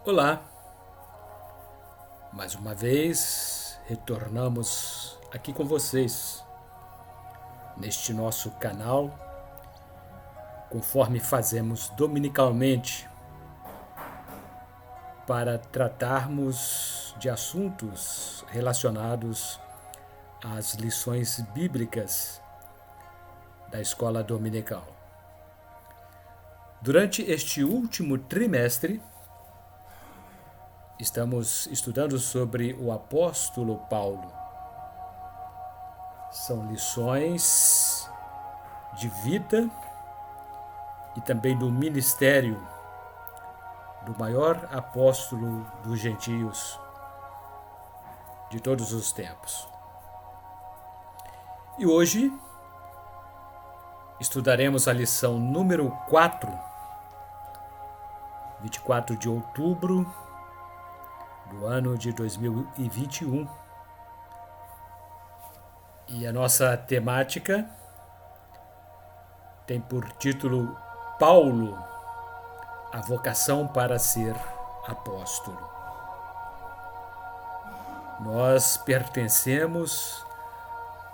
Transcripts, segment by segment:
Olá, mais uma vez retornamos aqui com vocês neste nosso canal, conforme fazemos dominicalmente, para tratarmos de assuntos relacionados às lições bíblicas da escola dominical. Durante este último trimestre, estamos estudando sobre o apóstolo Paulo. São lições de vida e também do ministério do maior apóstolo dos gentios de todos os tempos. E hoje estudaremos a lição número 4, 24 de outubro do ano de 2021. E a nossa temática tem por título Paulo, a vocação para ser apóstolo. Nós pertencemos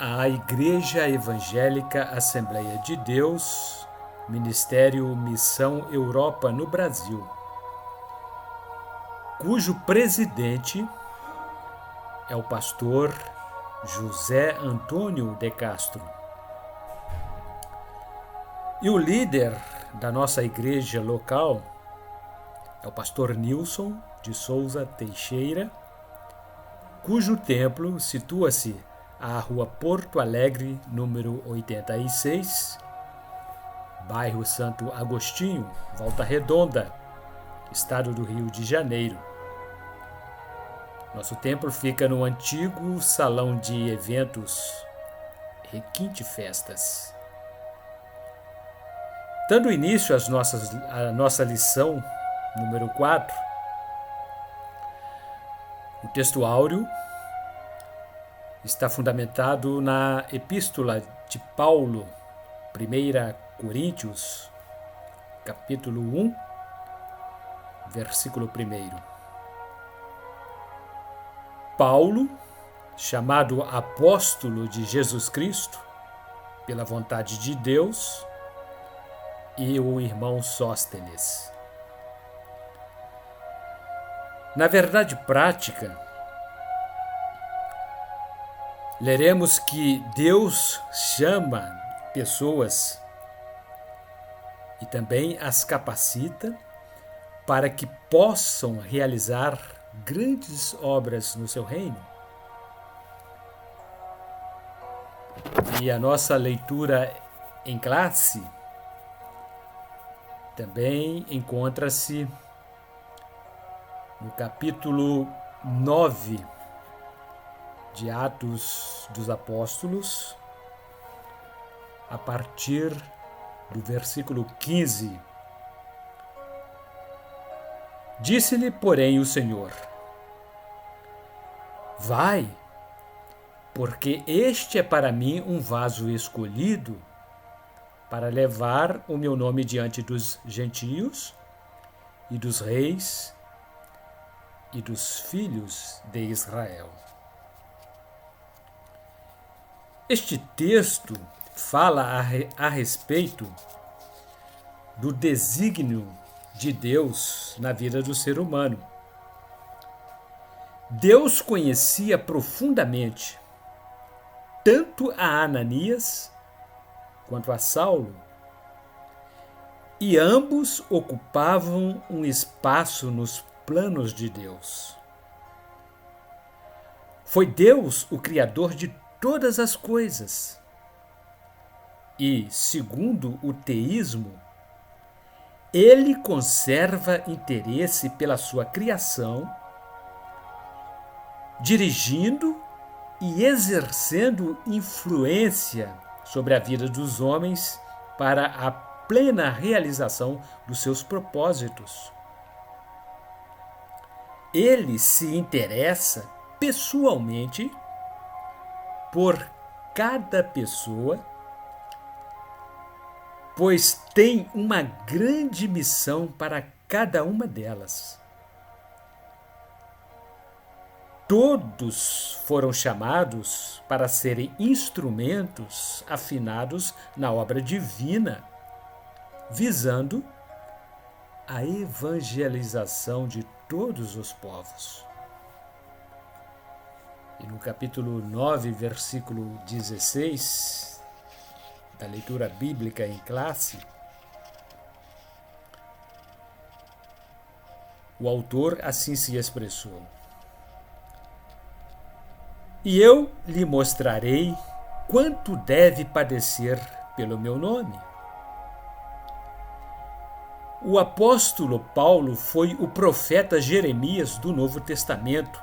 à Igreja Evangélica Assembleia de Deus, Ministério Missão Europa no Brasil, cujo presidente é o pastor José Antônio de Castro. E o líder da nossa igreja local é o pastor Nilson de Souza Teixeira, cujo templo situa-se à rua Porto Alegre, número 86, bairro Santo Agostinho, Volta Redonda, estado do Rio de Janeiro. Nosso templo fica no antigo salão de eventos Requinte Festas. Dando início à nossa lição número 4, o texto áureo está fundamentado na Epístola de Paulo, 1 Coríntios, capítulo 1, versículo 1. Paulo, chamado apóstolo de Jesus Cristo, pela vontade de Deus, e o irmão Sóstenes. Na verdade prática, leremos que Deus chama pessoas e também as capacita para que possam realizar grandes obras no seu reino. E a nossa leitura em classe também encontra-se no capítulo 9 de Atos dos Apóstolos, a partir do versículo 15. Disse-lhe, porém, o Senhor: vai, porque este é para mim um vaso escolhido para levar o meu nome diante dos gentios e dos reis e dos filhos de Israel. Este texto fala a respeito do desígnio de Deus na vida do ser humano. Deus conhecia profundamente tanto a Ananias quanto a Saulo, e ambos ocupavam um espaço nos planos de Deus. Foi Deus o Criador de todas as coisas. E, segundo o teísmo, ele conserva interesse pela sua criação, dirigindo e exercendo influência sobre a vida dos homens para a plena realização dos seus propósitos. Ele se interessa pessoalmente por cada pessoa, pois tem uma grande missão para cada uma delas. Todos foram chamados para serem instrumentos afinados na obra divina, visando a evangelização de todos os povos. E no capítulo 9, versículo 16, da leitura bíblica em classe, o autor assim se expressou: E eu lhe mostrarei quanto deve padecer pelo meu nome. O apóstolo Paulo foi o profeta Jeremias do Novo Testamento.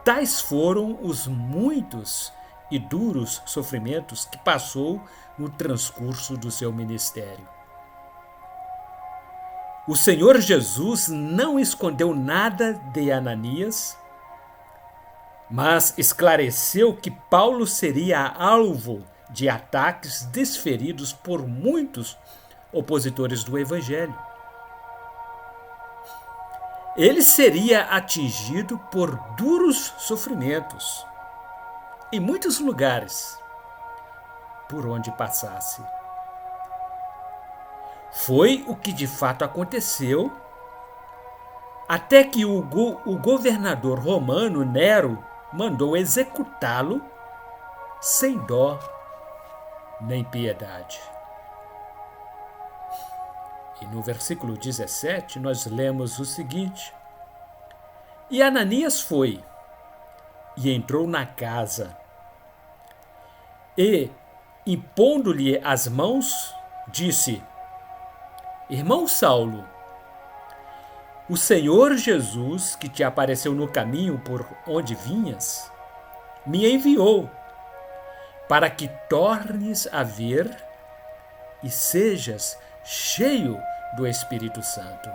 Tais foram os muitos e duros sofrimentos que passou no transcurso do seu ministério. O Senhor Jesus não escondeu nada de Ananias, mas esclareceu que Paulo seria alvo de ataques desferidos por muitos opositores do Evangelho. Ele seria atingido por duros sofrimentos em muitos lugares por onde passasse. Foi o que de fato aconteceu, até que o governador romano Nero mandou executá-lo sem dó nem piedade. E no versículo 17 nós lemos o seguinte: E Ananias foi e entrou na casa, e, impondo-lhe as mãos, disse: Irmão Saulo, o Senhor Jesus, que te apareceu no caminho por onde vinhas, me enviou para que tornes a ver e sejas cheio do Espírito Santo.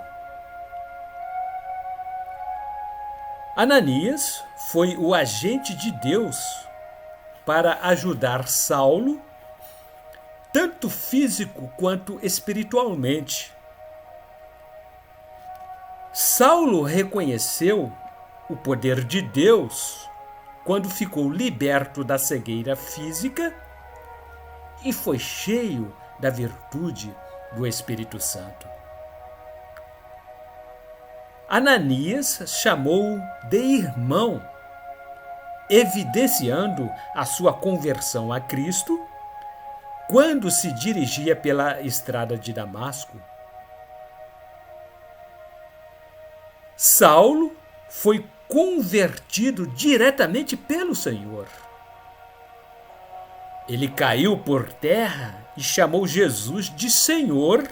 Ananias foi o agente de Deus para ajudar Saulo, tanto físico quanto espiritualmente. Saulo reconheceu o poder de Deus quando ficou liberto da cegueira física e foi cheio da virtude do Espírito Santo. Ananias chamou-o de irmão, evidenciando a sua conversão a Cristo quando se dirigia pela estrada de Damasco. Saulo foi convertido diretamente pelo Senhor. Ele caiu por terra e chamou Jesus de Senhor,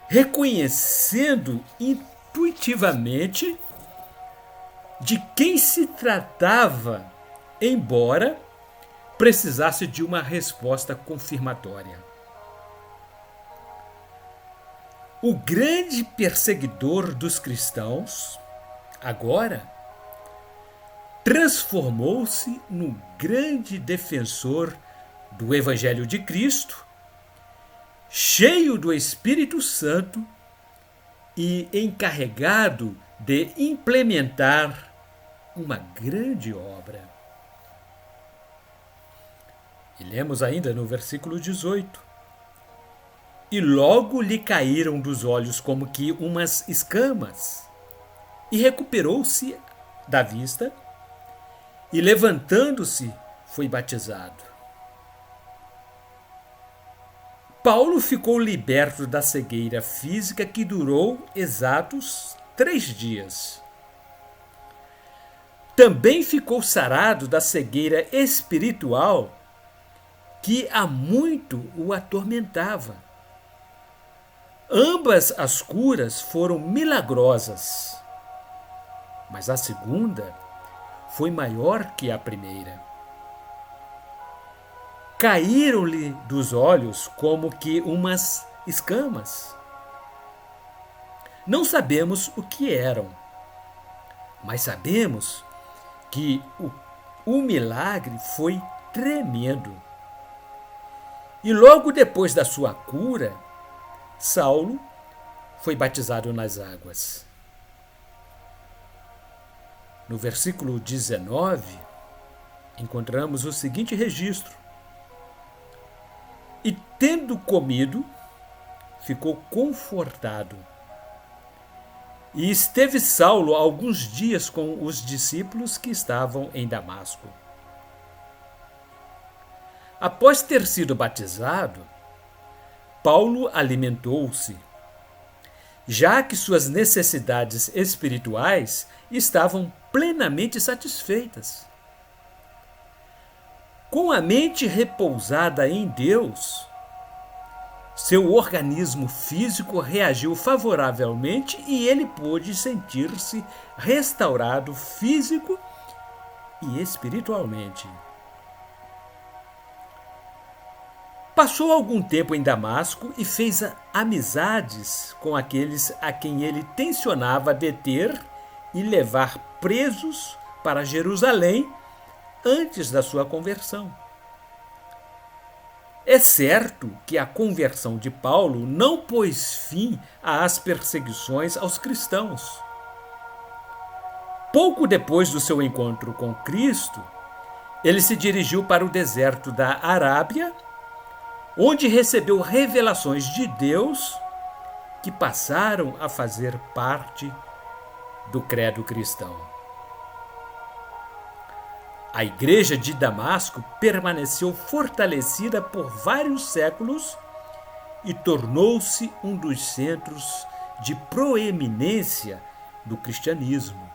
reconhecendo intuitivamente de quem se tratava, embora precisasse de uma resposta confirmatória. O grande perseguidor dos cristãos, agora, transformou-se no grande defensor do Evangelho de Cristo, cheio do Espírito Santo e encarregado de implementar uma grande obra. E lemos ainda no versículo 18: E logo lhe caíram dos olhos como que umas escamas, e recuperou-se da vista, e levantando-se, foi batizado. Paulo ficou liberto da cegueira física que durou exatos 3 dias. Também ficou sarado da cegueira espiritual que há muito o atormentava. Ambas as curas foram milagrosas, mas a segunda foi maior que a primeira. Caíram-lhe dos olhos como que umas escamas. Não sabemos o que eram, mas sabemos que o milagre foi tremendo. E logo depois da sua cura, Saulo foi batizado nas águas. No versículo 19, encontramos o seguinte registro: E tendo comido, ficou confortado. E esteve Saulo alguns dias com os discípulos que estavam em Damasco. Após ter sido batizado, Paulo alimentou-se, já que suas necessidades espirituais estavam plenamente satisfeitas. Com a mente repousada em Deus, seu organismo físico reagiu favoravelmente e ele pôde sentir-se restaurado físico e espiritualmente. Passou algum tempo em Damasco e fez amizades com aqueles a quem ele tencionava deter e levar presos para Jerusalém antes da sua conversão. É certo que a conversão de Paulo não pôs fim às perseguições aos cristãos. Pouco depois do seu encontro com Cristo, ele se dirigiu para o deserto da Arábia, onde recebeu revelações de Deus que passaram a fazer parte do credo cristão. A igreja de Damasco permaneceu fortalecida por vários séculos e tornou-se um dos centros de proeminência do cristianismo.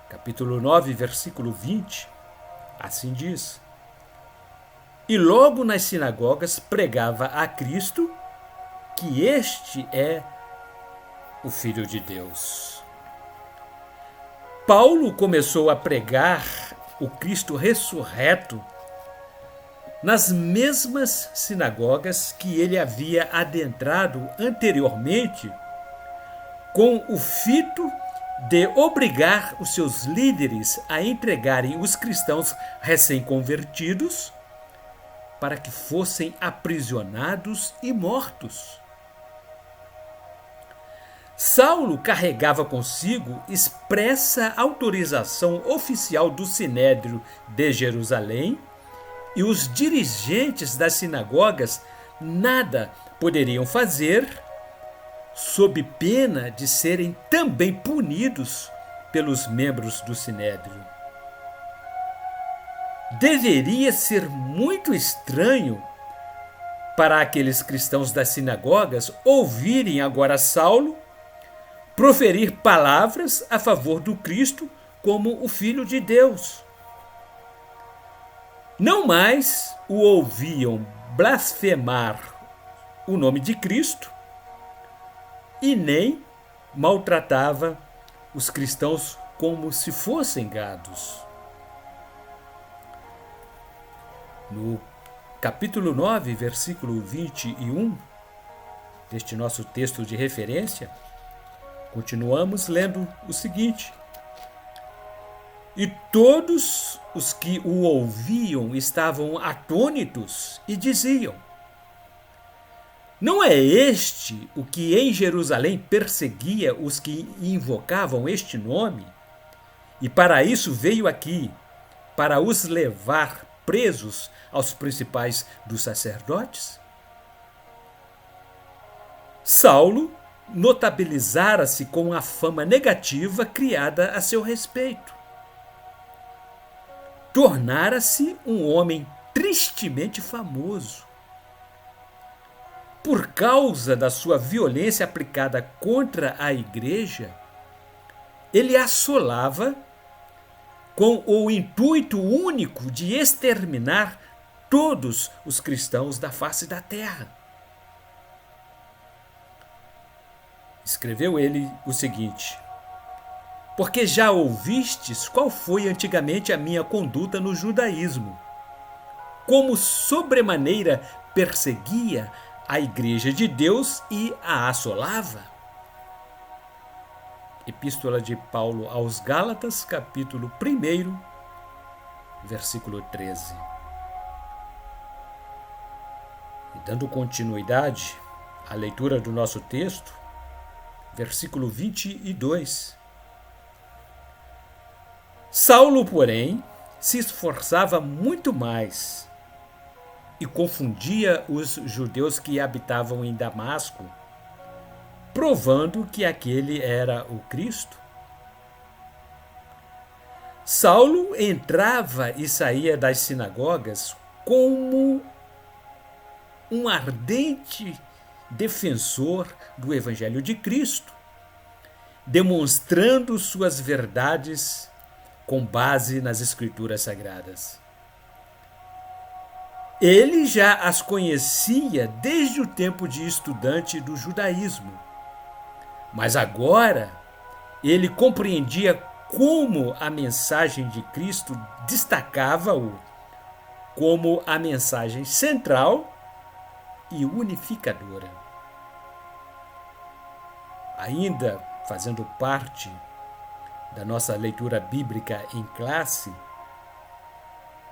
Capítulo 9, versículo 20, assim diz: E logo nas sinagogas pregava a Cristo que este é o Filho de Deus. Paulo começou a pregar o Cristo ressurreto nas mesmas sinagogas que ele havia adentrado anteriormente, com o fito de obrigar os seus líderes a entregarem os cristãos recém-convertidos para que fossem aprisionados e mortos. Saulo carregava consigo expressa autorização oficial do Sinédrio de Jerusalém e os dirigentes das sinagogas nada poderiam fazer sob pena de serem também punidos pelos membros do Sinédrio. Deveria ser muito estranho para aqueles cristãos das sinagogas ouvirem agora Saulo proferir palavras a favor do Cristo como o Filho de Deus. Não mais o ouviam blasfemar o nome de Cristo e nem maltratava os cristãos como se fossem gados. No capítulo 9, versículo 21, deste nosso texto de referência, continuamos lendo o seguinte: E todos os que o ouviam estavam atônitos e diziam: Não é este o que em Jerusalém perseguia os que invocavam este nome? E para isso veio aqui, para os levar presos aos principais dos sacerdotes? Saulo notabilizara-se com a fama negativa criada a seu respeito. Tornara-se um homem tristemente famoso. Por causa da sua violência aplicada contra a igreja, ele assolava com o intuito único de exterminar todos os cristãos da face da terra. Escreveu ele o seguinte: Porque já ouvistes qual foi antigamente a minha conduta no judaísmo, como sobremaneira perseguia a igreja de Deus e a assolava. Epístola de Paulo aos Gálatas, capítulo 1, versículo 13. E dando continuidade à leitura do nosso texto, versículo 22, Saulo, porém, se esforçava muito mais e confundia os judeus que habitavam em Damasco, provando que aquele era o Cristo. Saulo entrava e saía das sinagogas como um ardente defensor do Evangelho de Cristo, demonstrando suas verdades com base nas Escrituras Sagradas. Ele já as conhecia desde o tempo de estudante do judaísmo, mas agora ele compreendia como a mensagem de Cristo destacava-o como a mensagem central e unificadora. Ainda fazendo parte da nossa leitura bíblica em classe,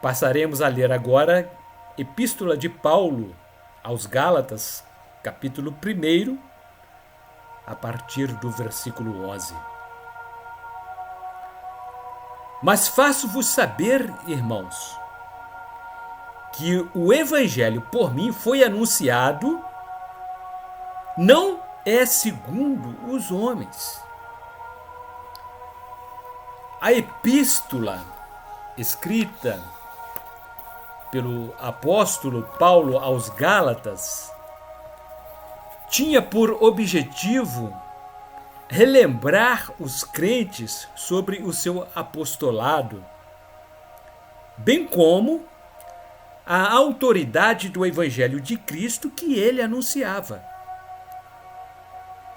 passaremos a ler agora Epístola de Paulo aos Gálatas, capítulo 1, a partir do versículo 11. Mas faço-vos saber, irmãos, que o Evangelho por mim foi anunciado não é segundo os homens. A epístola escrita pelo apóstolo Paulo aos Gálatas tinha por objetivo relembrar os crentes sobre o seu apostolado, bem como a autoridade do Evangelho de Cristo que ele anunciava.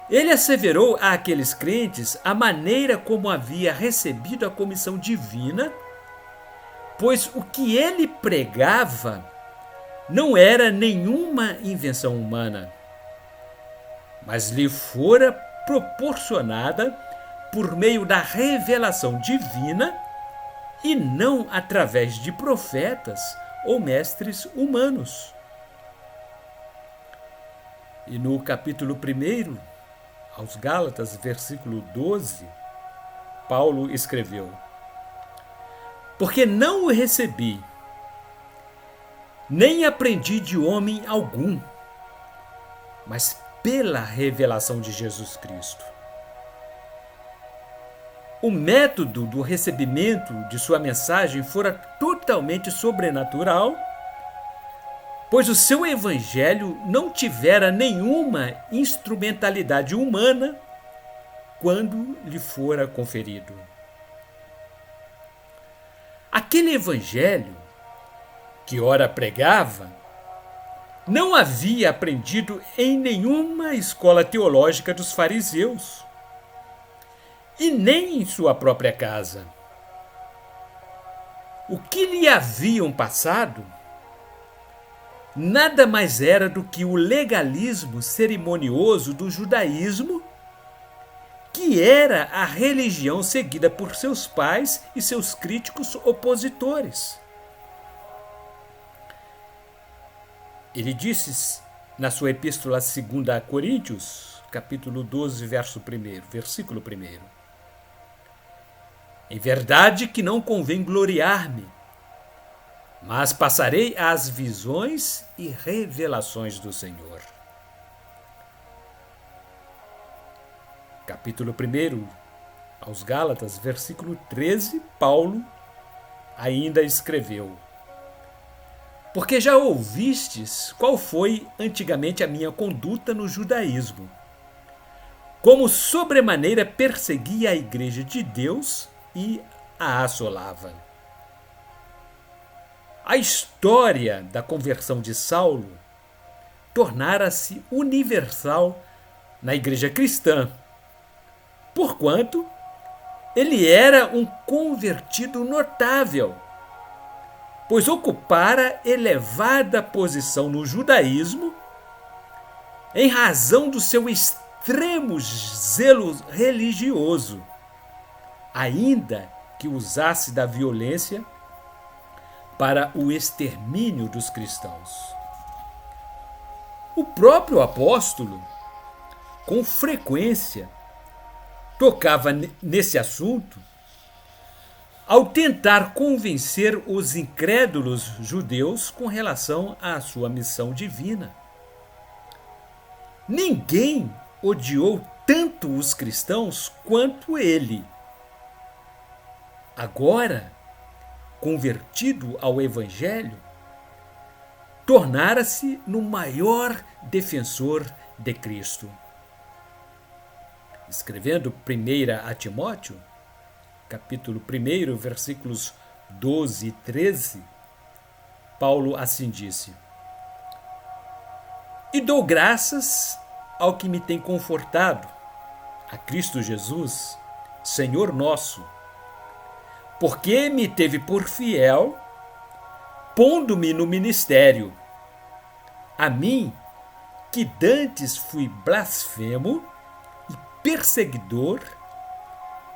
Ele asseverou àqueles crentes a maneira como havia recebido a comissão divina, pois o que ele pregava não era nenhuma invenção humana, mas lhe fora proporcionada por meio da revelação divina e não através de profetas ou mestres humanos. E no capítulo 1, aos Gálatas, versículo 12, Paulo escreveu: porque não o recebi, nem aprendi de homem algum, mas pela revelação de Jesus Cristo. O método do recebimento de sua mensagem fora totalmente sobrenatural, pois o seu evangelho não tivera nenhuma instrumentalidade humana quando lhe fora conferido. Aquele evangelho que ora pregava não havia aprendido em nenhuma escola teológica dos fariseus e nem em sua própria casa. O que lhe haviam passado nada mais era do que o legalismo cerimonioso do judaísmo, que era a religião seguida por seus pais e seus críticos opositores. Ele disse na sua epístola 2 a Coríntios, capítulo 12, versículo 1. Em verdade que não convém gloriar-me, mas passarei às visões e revelações do Senhor. Capítulo 1, aos Gálatas, versículo 13, Paulo ainda escreveu: porque já ouvistes qual foi antigamente a minha conduta no judaísmo, como sobremaneira perseguia a igreja de Deus e a assolava. A história da conversão de Saulo tornara-se universal na igreja cristã, porquanto ele era um convertido notável, pois ocupara elevada posição no judaísmo em razão do seu extremo zelo religioso, ainda que usasse da violência para o extermínio dos cristãos. O próprio apóstolo, com frequência, tocava nesse assunto, ao tentar convencer os incrédulos judeus com relação à sua missão divina. Ninguém odiou tanto os cristãos quanto ele. Agora, convertido ao Evangelho, tornara-se no maior defensor de Cristo. Escrevendo 1 a Timóteo, capítulo 1, versículos 12 e 13, Paulo assim disse: E dou graças ao que me tem confortado, a Cristo Jesus, Senhor nosso, porque me teve por fiel, pondo-me no ministério, a mim, que dantes fui blasfemo e perseguidor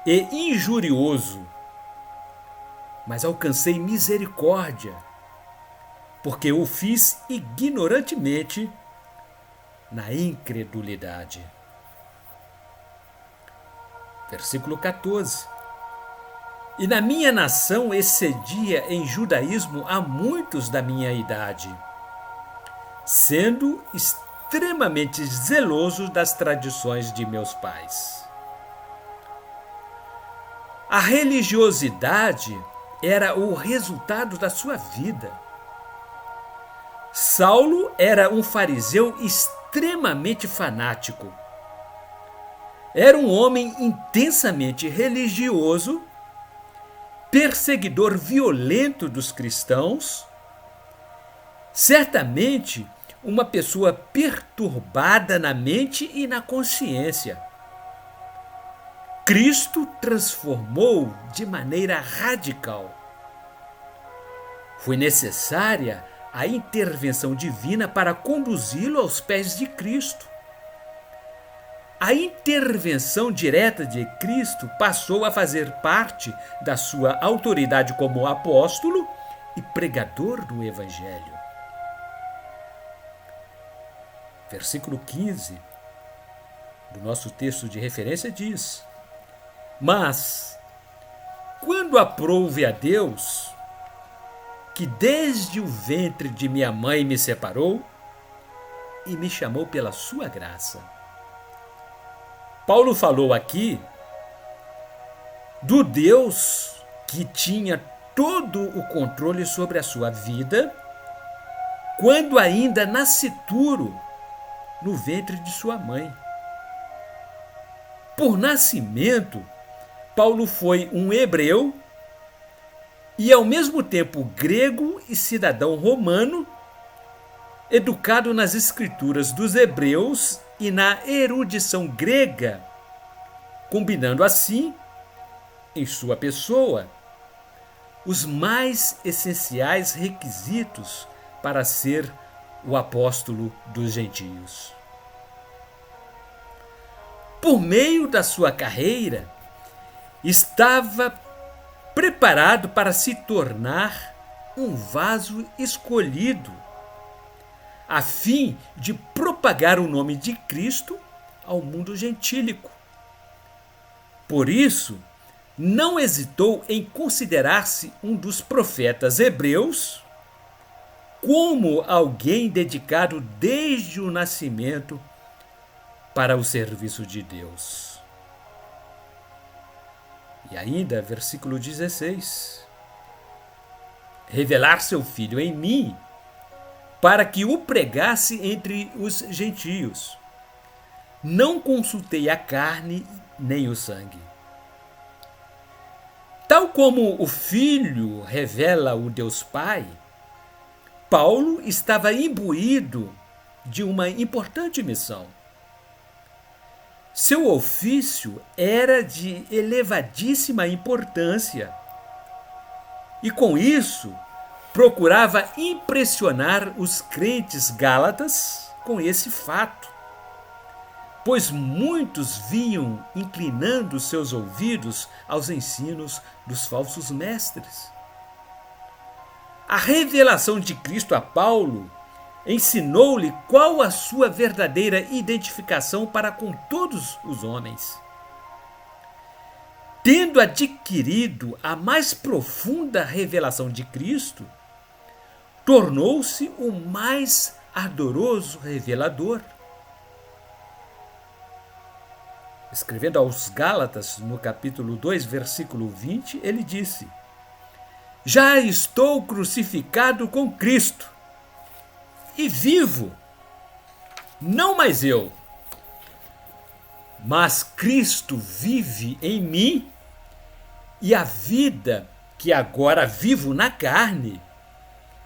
e injurioso, mas alcancei misericórdia, porque o fiz ignorantemente na incredulidade. Versículo 14. E na minha nação excedia em judaísmo a muitos da minha idade, sendo extremamente zeloso das tradições de meus pais. A religiosidade era o resultado da sua vida. Saulo era um fariseu extremamente fanático. Era um homem intensamente religioso, perseguidor violento dos cristãos, certamente uma pessoa perturbada na mente e na consciência. Cristo transformou de maneira radical. Foi necessária a intervenção divina para conduzi-lo aos pés de Cristo. A intervenção direta de Cristo passou a fazer parte da sua autoridade como apóstolo e pregador do Evangelho. Versículo 15 do nosso texto de referência diz: Mas, quando aprouve a Deus, que desde o ventre de minha mãe me separou e me chamou pela sua graça. Paulo falou aqui do Deus que tinha todo o controle sobre a sua vida quando ainda nascituro no ventre de sua mãe. Por nascimento, Paulo foi um hebreu e ao mesmo tempo grego e cidadão romano, educado nas escrituras dos hebreus e na erudição grega, combinando assim, em sua pessoa, os mais essenciais requisitos para ser o apóstolo dos gentios. Por meio da sua carreira, estava preparado para se tornar um vaso escolhido, a fim de propagar o nome de Cristo ao mundo gentílico. Por isso, não hesitou em considerar-se um dos profetas hebreus como alguém dedicado desde o nascimento para o serviço de Deus. E ainda, versículo 16: revelar seu filho em mim, para que o pregasse entre os gentios. Não consultei a carne nem o sangue. Tal como o Filho revela o Deus Pai, Paulo estava imbuído de uma importante missão. Seu ofício era de elevadíssima importância e, com isso, procurava impressionar os crentes gálatas com esse fato, pois muitos vinham inclinando seus ouvidos aos ensinos dos falsos mestres. A revelação de Cristo a Paulo ensinou-lhe qual a sua verdadeira identificação para com todos os homens. tendo adquirido a mais profunda revelação de Cristo, tornou-se o mais ardoroso revelador. Escrevendo aos Gálatas, no capítulo 2, versículo 20, ele disse: já estou crucificado com Cristo, e vivo, não mais eu, mas Cristo vive em mim, e a vida que agora vivo na carne,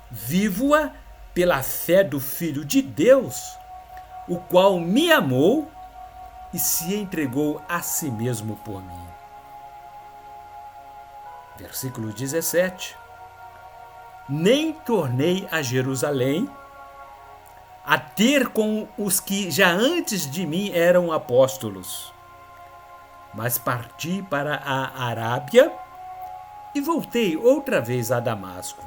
vivo-a pela fé do Filho de Deus, o qual me amou e se entregou a si mesmo por mim. Versículo 17. Nem tornei a Jerusalém a ter com os que já antes de mim eram apóstolos, mas parti para a Arábia e voltei outra vez a Damasco.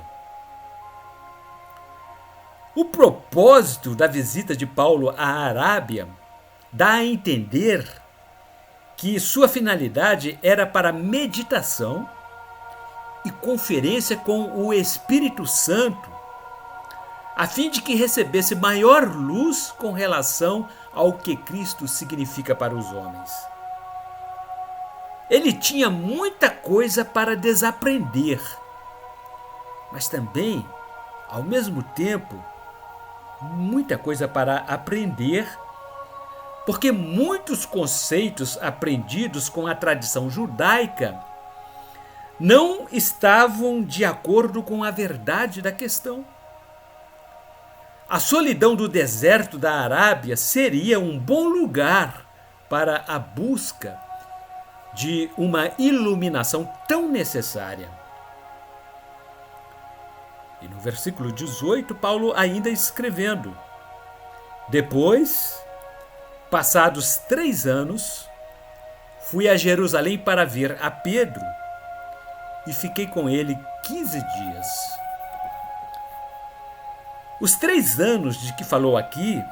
O propósito da visita de Paulo à Arábia dá a entender que sua finalidade era para meditação e conferência com o Espírito Santo, a fim de que recebesse maior luz com relação ao que Cristo significa para os homens. Ele tinha muita coisa para desaprender, mas também, ao mesmo tempo, muita coisa para aprender, porque muitos conceitos aprendidos com a tradição judaica não estavam de acordo com a verdade da questão. A solidão do deserto da Arábia seria um bom lugar para a busca de uma iluminação tão necessária. E no versículo 18, Paulo ainda escrevendo: depois, passados 3 anos, fui a Jerusalém para ver a Pedro e fiquei com ele 15 dias. Os 3 anos de que falou aqui,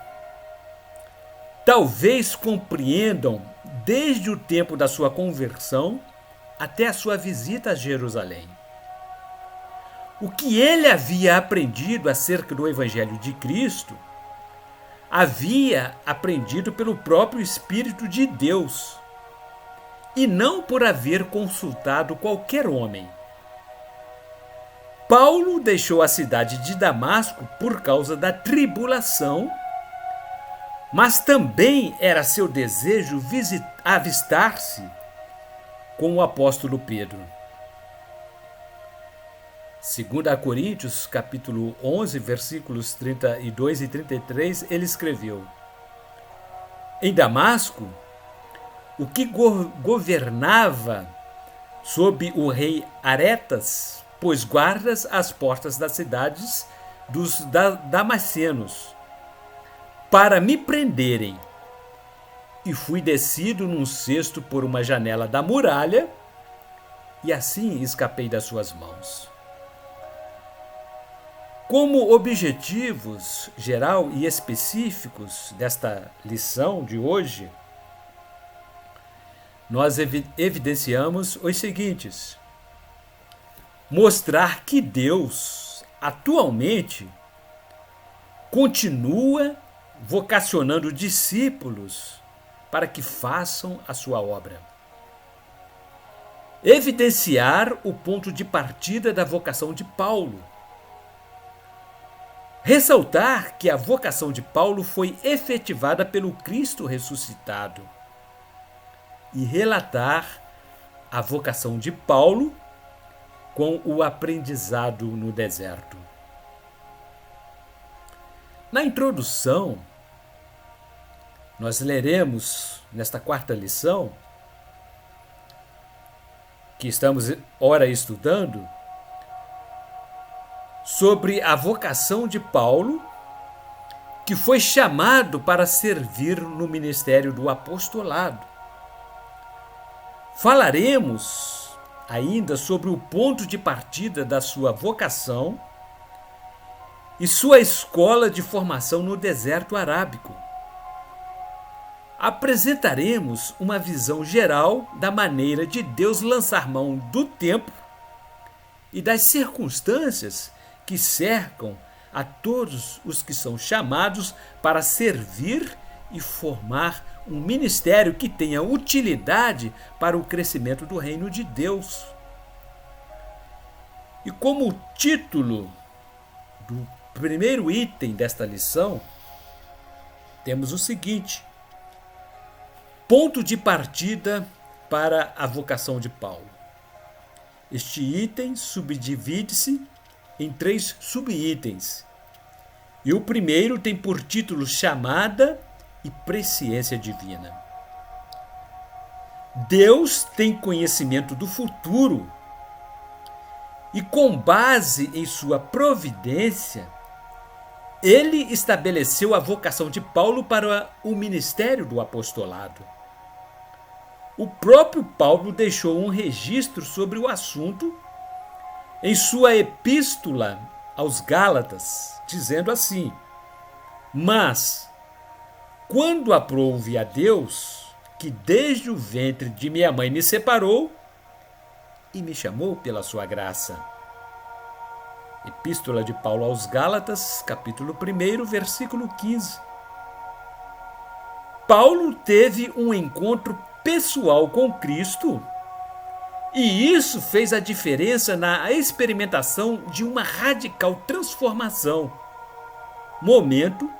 talvez compreendam desde o tempo da sua conversão até a sua visita a Jerusalém. O que ele havia aprendido acerca do Evangelho de Cristo, havia aprendido pelo próprio Espírito de Deus, e não por haver consultado qualquer homem. Paulo deixou a cidade de Damasco por causa da tribulação, mas também era seu desejo avistar-se com o apóstolo Pedro. 2 Coríntios, capítulo 11, versículos 32 e 33, ele escreveu: em Damasco, o que governava sob o rei Aretas pôs guardas às portas das cidades dos damascenos, para me prenderem, e fui descido num cesto por uma janela da muralha, e assim escapei das suas mãos. Como objetivos geral e específicos desta lição de hoje, nós evidenciamos os seguintes: mostrar que Deus, atualmente, continua vocacionando discípulos para que façam a sua obra. Evidenciar o ponto de partida da vocação de Paulo. Ressaltar que a vocação de Paulo foi efetivada pelo Cristo ressuscitado. E relatar a vocação de Paulo com o aprendizado no deserto. Na introdução, nós leremos nesta 4ª lição, que estamos ora estudando, sobre a vocação de Paulo, que foi chamado para servir no ministério do apostolado. Falaremos ainda sobre o ponto de partida da sua vocação e sua escola de formação no deserto arábico. apresentaremos uma visão geral da maneira de Deus lançar mão do tempo e das circunstâncias que cercam a todos os que são chamados para servir e formar um ministério que tenha utilidade para o crescimento do reino de Deus. E como título do primeiro item desta lição, temos o seguinte: ponto de partida para a vocação de Paulo. Este item subdivide-se em 3 subitens. E o primeiro tem por título chamada e presciência divina. Deus tem conhecimento do futuro e, com base em sua providência, ele estabeleceu a vocação de Paulo para o ministério do apostolado. O próprio Paulo deixou um registro sobre o assunto em sua epístola aos Gálatas, dizendo assim: mas, quando aprouve a Deus, que desde o ventre de minha mãe me separou e me chamou pela sua graça. Epístola de Paulo aos Gálatas, capítulo 1, versículo 15. Paulo teve um encontro pessoal com Cristo, e isso fez a diferença na experimentação de uma radical transformação, momento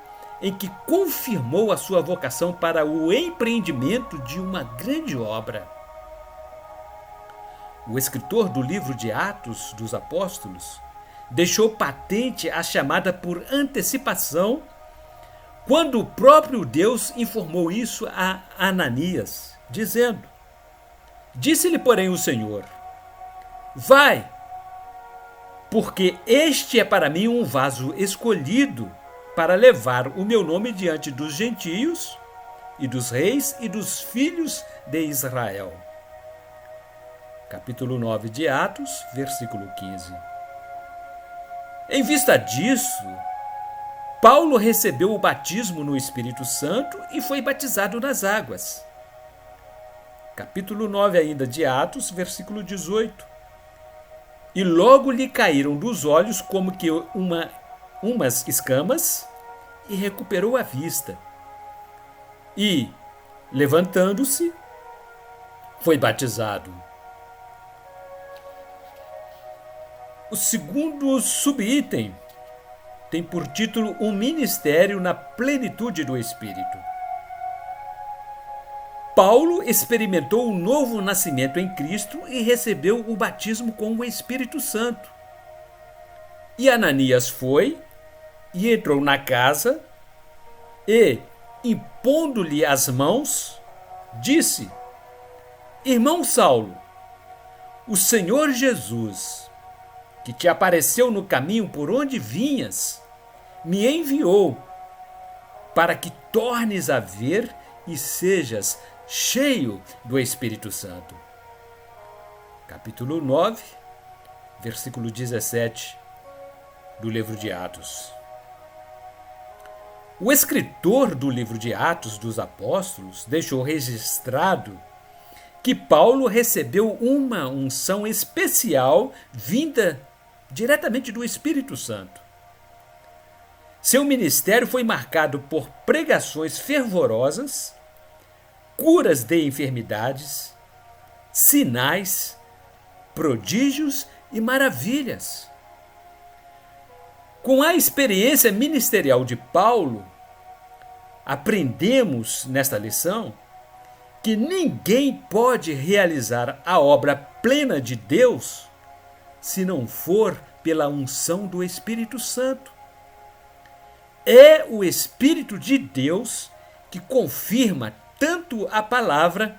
em que confirmou a sua vocação para o empreendimento de uma grande obra. O escritor do livro de Atos dos Apóstolos deixou patente a chamada por antecipação, quando o próprio Deus informou isso a Ananias, dizendo: disse-lhe, porém, o Senhor: vai, porque este é para mim um vaso escolhido para levar o meu nome diante dos gentios e dos reis e dos filhos de Israel. Capítulo 9 de Atos, versículo 15. Em vista disso, Paulo recebeu o batismo no Espírito Santo e foi batizado nas águas. Capítulo 9 ainda de Atos, versículo 18. E logo lhe caíram dos olhos como que umas escamas e recuperou a vista. E, levantando-se, foi batizado. O segundo subitem tem por título um ministério na plenitude do Espírito. Paulo experimentou um novo nascimento em Cristo e recebeu o batismo com o Espírito Santo. E Ananias foi e entrou na casa e, impondo-lhe as mãos, disse: irmão Saulo, o Senhor Jesus, que te apareceu no caminho por onde vinhas, me enviou para que tornes a ver e sejas cheio do Espírito Santo. Capítulo 9, versículo 17 do livro de Atos. O escritor do livro de Atos dos Apóstolos deixou registrado que Paulo recebeu uma unção especial vinda diretamente do Espírito Santo. Seu ministério foi marcado por pregações fervorosas, curas de enfermidades, sinais, prodígios e maravilhas. Com a experiência ministerial de Paulo, aprendemos nesta lição que ninguém pode realizar a obra plena de Deus se não for pela unção do Espírito Santo. É o Espírito de Deus que confirma tanto a palavra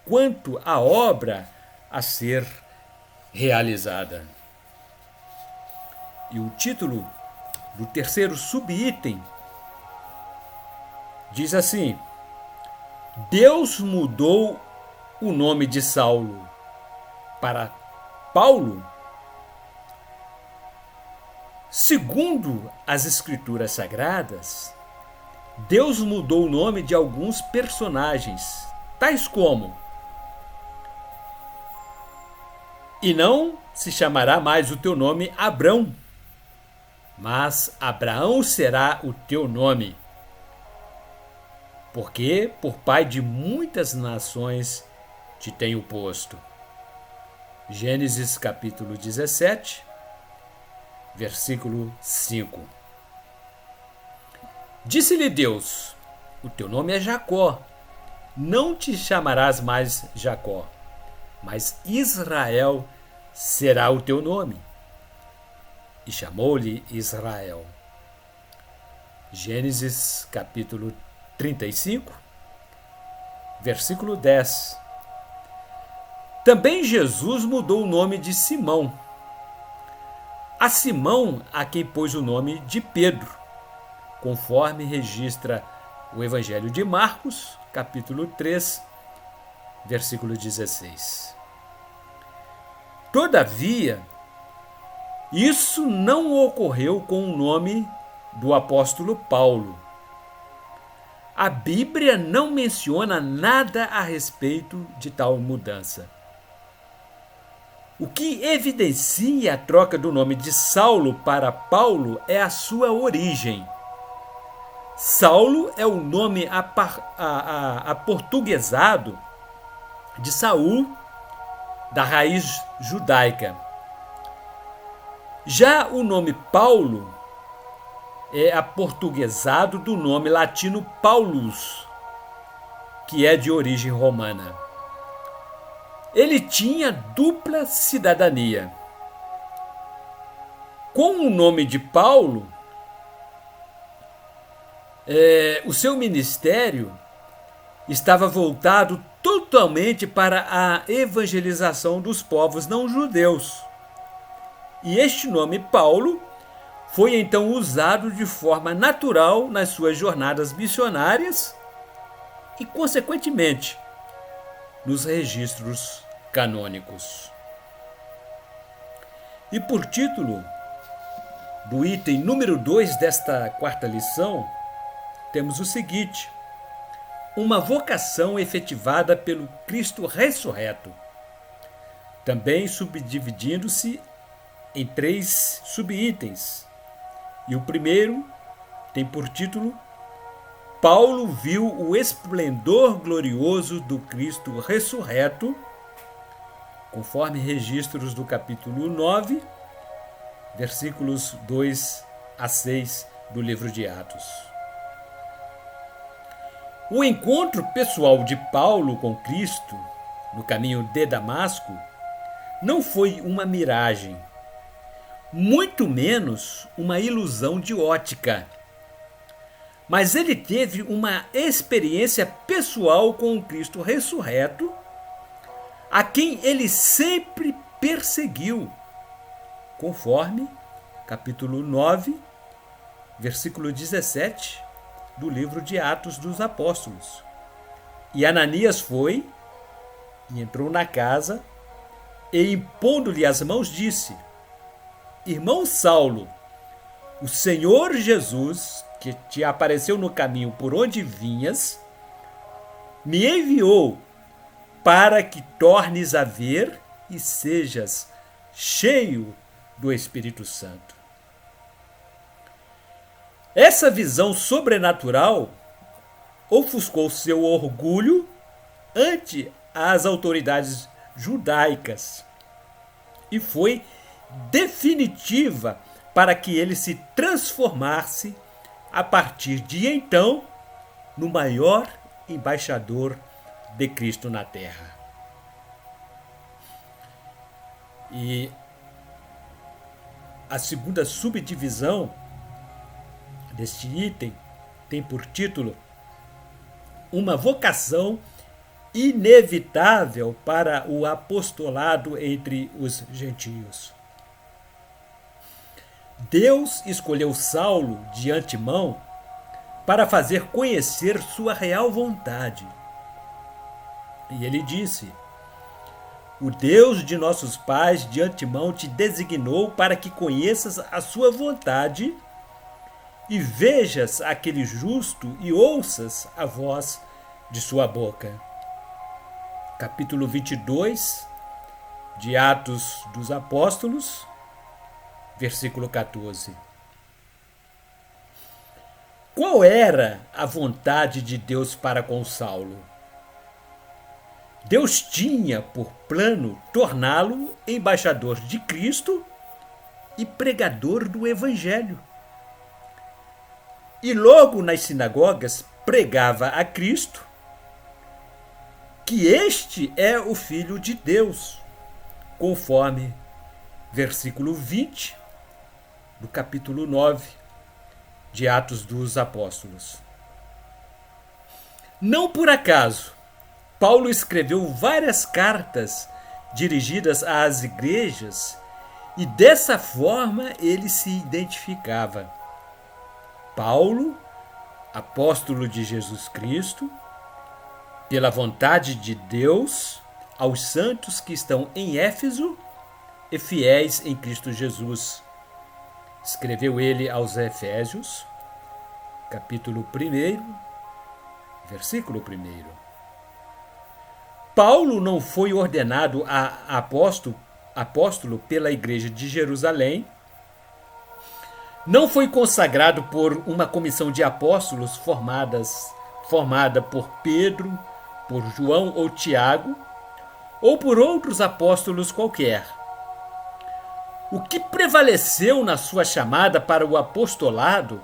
quanto a obra a ser realizada. E o título do terceiro subitem diz assim: Deus mudou o nome de Saulo para Paulo. Segundo as Escrituras Sagradas, Deus mudou o nome de alguns personagens, tais como: e não se chamará mais o teu nome Abrão, mas Abraão será o teu nome, porque por pai de muitas nações te tenho posto. Gênesis capítulo 17, versículo 5. Disse-lhe Deus: o teu nome é Jacó, não te chamarás mais Jacó, mas Israel será o teu nome. E chamou-lhe Israel. Gênesis capítulo 35, versículo 10. Também Jesus mudou o nome de Simão. A Simão a quem pôs o nome de Pedro, conforme registra o Evangelho de Marcos, capítulo 3, versículo 16. Todavia, isso não ocorreu com o nome do apóstolo Paulo. A Bíblia não menciona nada a respeito de tal mudança. O que evidencia a troca do nome de Saulo para Paulo é a sua origem. Saulo é o nome aportuguesado de Saul, da raiz judaica. Já o nome Paulo é aportuguesado do nome latino Paulus, que é de origem romana. Ele tinha dupla cidadania. Com o nome de Paulo, o seu ministério estava voltado totalmente para a evangelização dos povos não judeus. E este nome Paulo foi então usado de forma natural nas suas jornadas missionárias e, consequentemente, nos registros canônicos. E por título do item número 2 desta quarta lição, temos o seguinte: uma vocação efetivada pelo Cristo ressurreto, também subdividindo-se em 3 subitens. E o primeiro tem por título: Paulo viu o esplendor glorioso do Cristo ressurreto, conforme registros do capítulo 9, versículos 2 a 6 do livro de Atos. O encontro pessoal de Paulo com Cristo no caminho de Damasco não foi uma miragem, muito menos uma ilusão de ótica. Mas ele teve uma experiência pessoal com o Cristo ressurreto, a quem ele sempre perseguiu, conforme capítulo 9, versículo 17 do livro de Atos dos Apóstolos. E Ananias foi e entrou na casa e, impondo-lhe as mãos, disse: Irmão Saulo, o Senhor Jesus, que te apareceu no caminho por onde vinhas, me enviou para que tornes a ver e sejas cheio do Espírito Santo. Essa visão sobrenatural ofuscou seu orgulho ante as autoridades judaicas e foi definitiva para que ele se transformasse a partir de então no maior embaixador de Cristo na terra. E a segunda subdivisão deste item tem por título: uma vocação inevitável para o apostolado entre os gentios. Deus escolheu Saulo de antemão para fazer conhecer sua real vontade. E ele disse: o Deus de nossos pais de antemão te designou para que conheças a sua vontade e vejas aquele justo e ouças a voz de sua boca. Capítulo 22 de Atos dos Apóstolos, versículo 14. Qual era a vontade de Deus para com Saulo? Deus tinha por plano torná-lo embaixador de Cristo e pregador do Evangelho. E logo nas sinagogas pregava a Cristo, que este é o Filho de Deus, conforme versículo 20 do capítulo 9 de Atos dos Apóstolos. Não por acaso, Paulo escreveu várias cartas dirigidas às igrejas e dessa forma ele se identificava. Paulo, apóstolo de Jesus Cristo, pela vontade de Deus, aos santos que estão em Éfeso e fiéis em Cristo Jesus. Escreveu ele aos Efésios, capítulo 1, versículo 1. Paulo não foi ordenado a apóstolo pela igreja de Jerusalém, não foi consagrado por uma comissão de apóstolos formada por Pedro, por João ou Tiago, ou por outros apóstolos qualquer. O que prevaleceu na sua chamada para o apostolado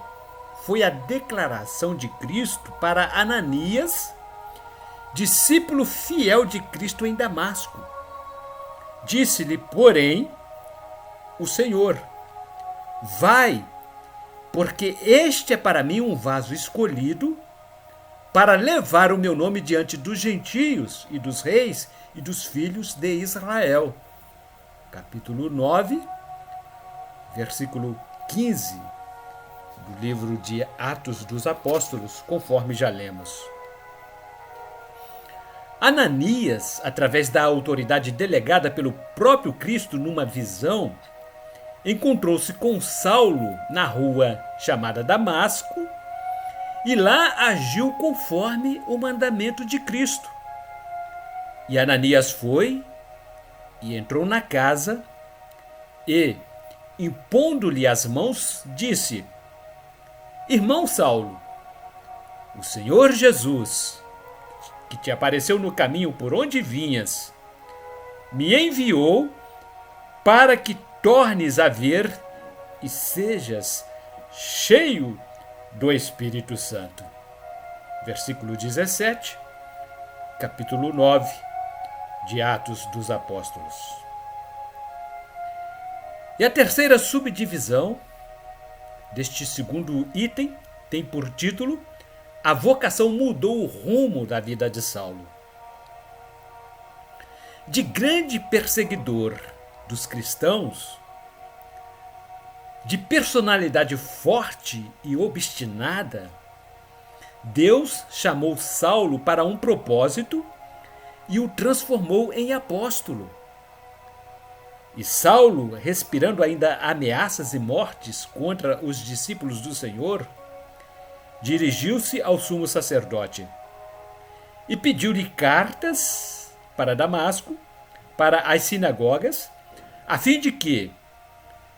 foi a declaração de Cristo para Ananias, discípulo fiel de Cristo em Damasco. Disse-lhe, porém, o Senhor: vai, porque este é para mim um vaso escolhido para levar o meu nome diante dos gentios e dos reis e dos filhos de Israel. Capítulo 9, versículo 15 do livro de Atos dos Apóstolos, conforme já lemos. Ananias, através da autoridade delegada pelo próprio Cristo numa visão, encontrou-se com Saulo na rua chamada Damasco e lá agiu conforme o mandamento de Cristo. E Ananias foi e entrou na casa e, impondo-lhe as mãos, disse: Irmão Saulo, o Senhor Jesus, que te apareceu no caminho por onde vinhas, me enviou para que tornes a ver e sejas cheio do Espírito Santo. Versículo 17, capítulo 9 de Atos dos Apóstolos. E a terceira subdivisão deste segundo item tem por título: A vocação mudou o rumo da vida de Saulo. De grande perseguidor dos cristãos, de personalidade forte e obstinada, Deus chamou Saulo para um propósito e o transformou em apóstolo. E Saulo, respirando ainda ameaças e mortes contra os discípulos do Senhor, dirigiu-se ao sumo sacerdote e pediu-lhe cartas para Damasco, para as sinagogas, a fim de que,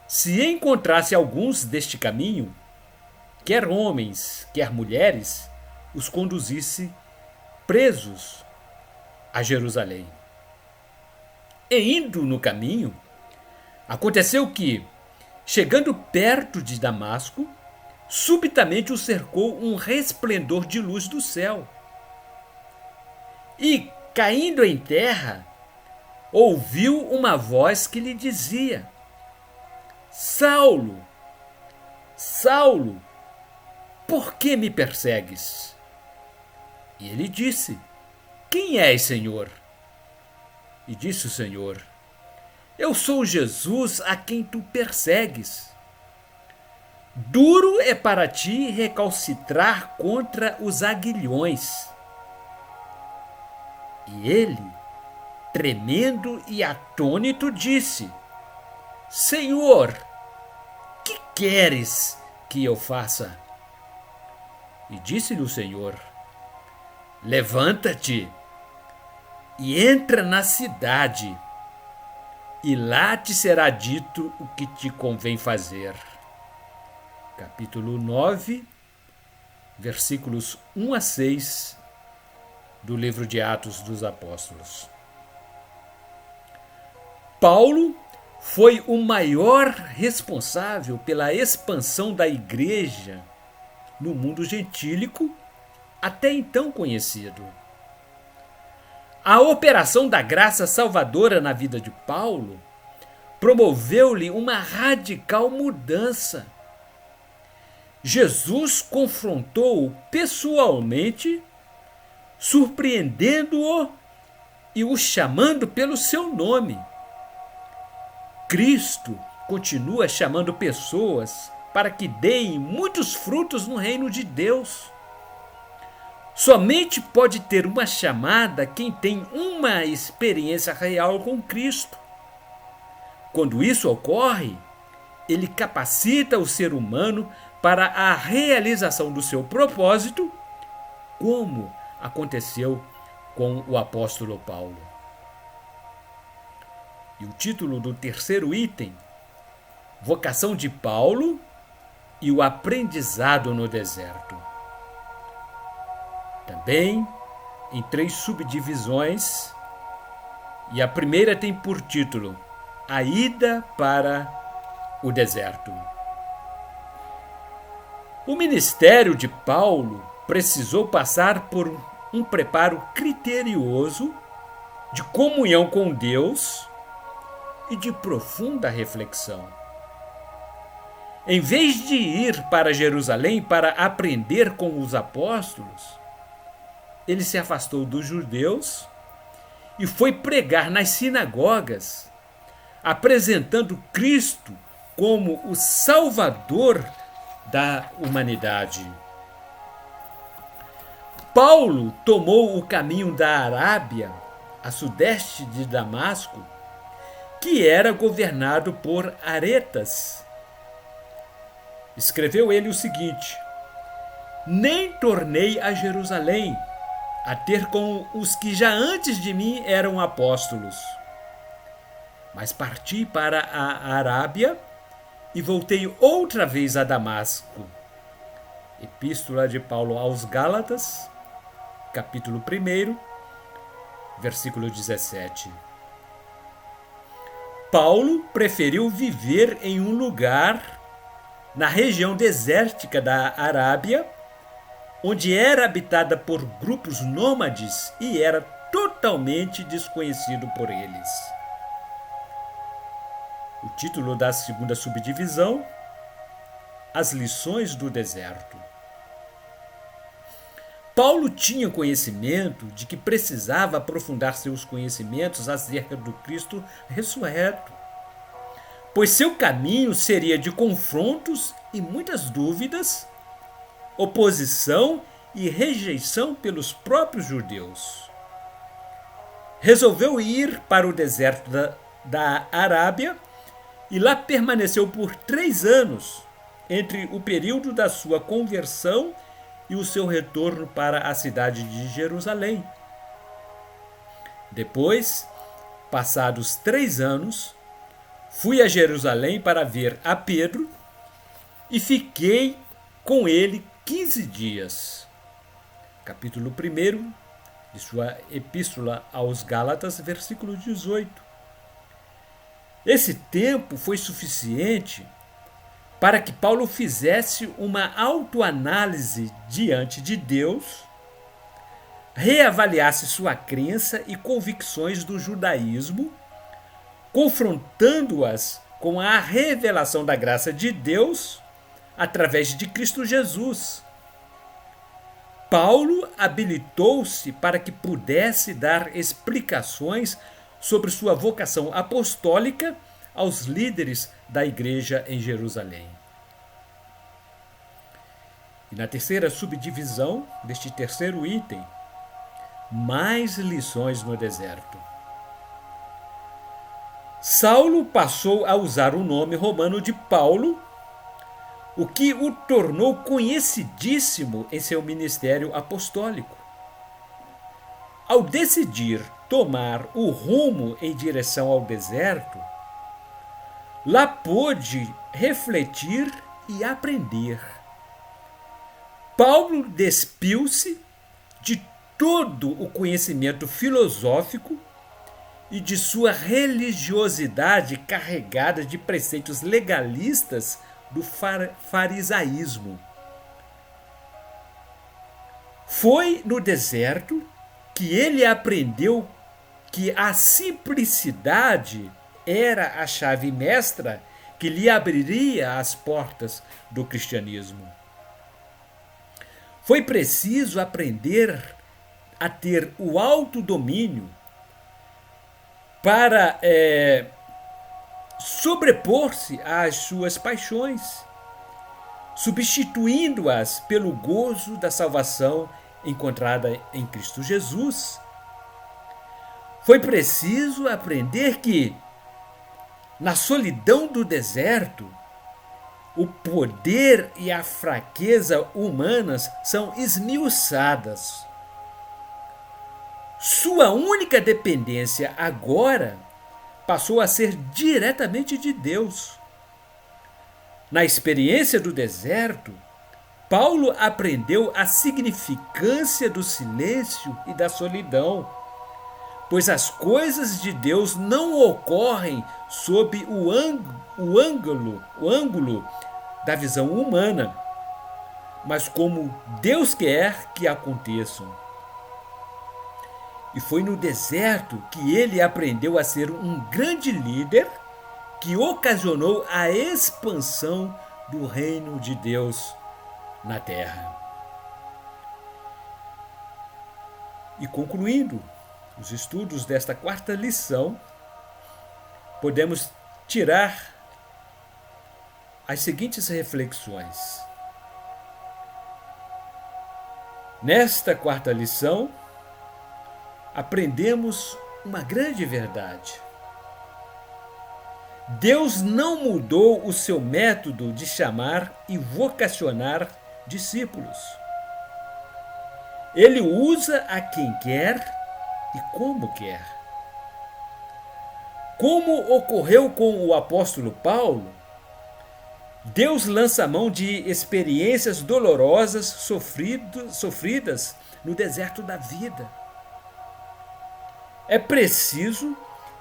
se encontrasse alguns deste caminho, quer homens, quer mulheres, os conduzisse presos a Jerusalém. E indo no caminho, aconteceu que, chegando perto de Damasco, subitamente o cercou um resplendor de luz do céu. E, caindo em terra, ouviu uma voz que lhe dizia: Saulo, Saulo, por que me persegues? E ele disse: Quem és, Senhor? E disse o Senhor: Eu sou Jesus a quem tu persegues. Duro é para ti recalcitrar contra os aguilhões. E ele, tremendo e atônito, disse: Senhor, que queres que eu faça? E disse-lhe o Senhor: levanta-te e entra na cidade, e lá te será dito o que te convém fazer. Capítulo 9, versículos 1 a 6 do livro de Atos dos Apóstolos. Paulo foi o maior responsável pela expansão da igreja no mundo gentílico até então conhecido. A operação da graça salvadora na vida de Paulo promoveu-lhe uma radical mudança. Jesus confrontou-o pessoalmente, surpreendendo-o e o chamando pelo seu nome. Cristo continua chamando pessoas para que deem muitos frutos no reino de Deus. Somente pode ter uma chamada quem tem uma experiência real com Cristo. Quando isso ocorre, ele capacita o ser humano para a realização do seu propósito, como aconteceu com o apóstolo Paulo. E o título do terceiro item: Vocação de Paulo e o aprendizado no deserto. Também em 3 subdivisões, e a primeira tem por título A Ida para o Deserto. O ministério de Paulo precisou passar por um preparo criterioso de comunhão com Deus e de profunda reflexão. Em vez de ir para Jerusalém para aprender com os apóstolos, ele se afastou dos judeus e foi pregar nas sinagogas, apresentando Cristo como o Salvador da humanidade. Paulo tomou o caminho da Arábia, a sudeste de Damasco, que era governado por Aretas. Escreveu ele o seguinte: nem tornei a Jerusalém a ter com os que já antes de mim eram apóstolos, mas parti para a Arábia e voltei outra vez a Damasco. Epístola de Paulo aos Gálatas, capítulo 1, versículo 17. Paulo preferiu viver em um lugar na região desértica da Arábia, onde era habitada por grupos nômades e era totalmente desconhecido por eles. O título da segunda subdivisão: As lições do deserto. Paulo tinha conhecimento de que precisava aprofundar seus conhecimentos acerca do Cristo ressurreto, pois seu caminho seria de confrontos e muitas dúvidas, oposição e rejeição pelos próprios judeus. Resolveu ir para o deserto da Arábia e lá permaneceu por 3 anos, entre o período da sua conversão e o seu retorno para a cidade de Jerusalém. Depois, passados 3 anos, fui a Jerusalém para ver a Pedro e fiquei com ele 15 dias. Capítulo 1 de sua Epístola aos Gálatas, versículo 18. Esse tempo foi suficiente para que Paulo fizesse uma autoanálise diante de Deus, reavaliasse sua crença e convicções do judaísmo, confrontando-as com a revelação da graça de Deus através de Cristo Jesus. Paulo habilitou-se para que pudesse dar explicações sobre sua vocação apostólica aos líderes da igreja em Jerusalém. E na terceira subdivisão deste terceiro item, mais lições no deserto. Saulo passou a usar o nome romano de Paulo o que o tornou conhecidíssimo em seu ministério apostólico. Ao decidir tomar o rumo em direção ao deserto, lá pôde refletir e aprender. Paulo despiu-se de todo o conhecimento filosófico e de sua religiosidade carregada de preceitos legalistas do farisaísmo. Foi no deserto que ele aprendeu que a simplicidade era a chave mestra que lhe abriria as portas do cristianismo. Foi preciso aprender a ter o autodomínio para sobrepor-se às suas paixões, substituindo-as pelo gozo da salvação encontrada em Cristo Jesus. Foi preciso aprender que, na solidão do deserto, o poder e a fraqueza humanas são esmiuçadas. Sua única dependência agora passou a ser diretamente de Deus. Na experiência do deserto, Paulo aprendeu a significância do silêncio e da solidão, pois as coisas de Deus não ocorrem sob o ângulo da visão humana, mas como Deus quer que aconteçam. E foi no deserto que ele aprendeu a ser um grande líder que ocasionou a expansão do reino de Deus na terra. E concluindo os estudos desta quarta lição, podemos tirar as seguintes reflexões. Nesta quarta lição, aprendemos uma grande verdade. Deus não mudou o seu método de chamar e vocacionar discípulos. Ele usa a quem quer e como quer. Como ocorreu com o apóstolo Paulo, Deus lança mão de experiências dolorosas sofridas no deserto da vida. É preciso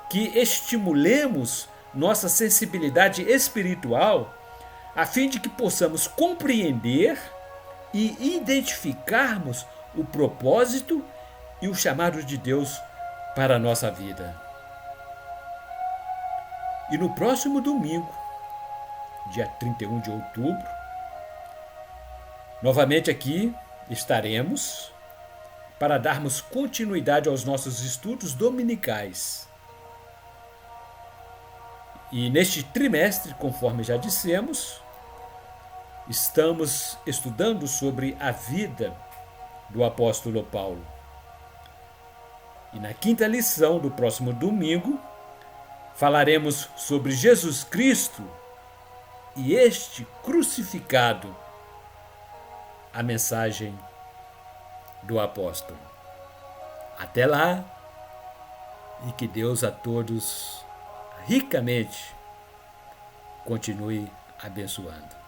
que estimulemos nossa sensibilidade espiritual a fim de que possamos compreender e identificarmos o propósito e o chamado de Deus para a nossa vida. E no próximo domingo, dia 31 de outubro, novamente aqui estaremos para darmos continuidade aos nossos estudos dominicais. E neste trimestre, conforme já dissemos, estamos estudando sobre a vida do apóstolo Paulo. E na quinta lição do próximo domingo, falaremos sobre Jesus Cristo e este crucificado, a mensagem do apóstolo. Até lá, e que Deus a todos ricamente continue abençoando.